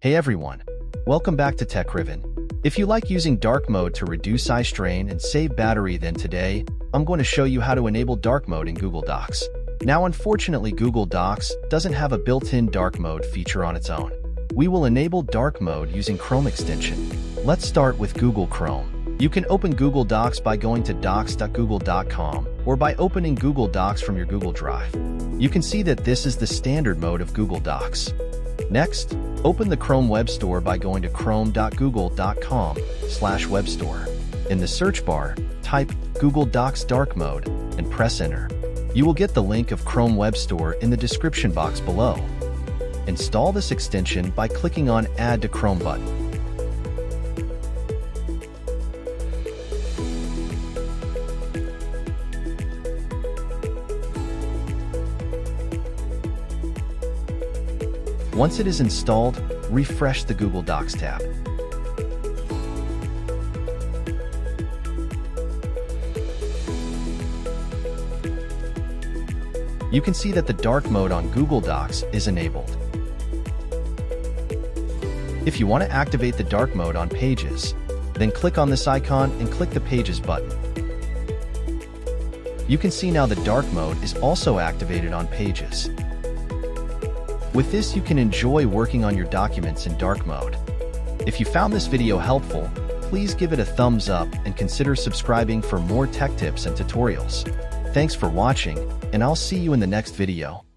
Hey everyone, welcome back to TechRiven. If you like using dark mode to reduce eye strain and save battery, then today, I'm going to show you how to enable dark mode in Google Docs. Now unfortunately Google Docs doesn't have a built-in dark mode feature on its own. We will enable dark mode using Chrome extension. Let's start with Google Chrome. You can open Google Docs by going to docs.google.com or by opening Google Docs from your Google Drive. You can see that this is the standard mode of Google Docs. Next, open the Chrome Web Store by going to chrome.google.com/webstore. In the search bar, type Google Docs Dark Mode and press Enter. You will get the link of Chrome Web Store in the description box below. Install this extension by clicking on Add to Chrome button. Once it is installed, refresh the Google Docs tab. You can see that the dark mode on Google Docs is enabled. If you want to activate the dark mode on Pages, then click on this icon and click the Pages button. You can see now the dark mode is also activated on Pages. With this, you can enjoy working on your documents in dark mode. If you found this video helpful, please give it a thumbs up and consider subscribing for more tech tips and tutorials. Thanks for watching, and I'll see you in the next video.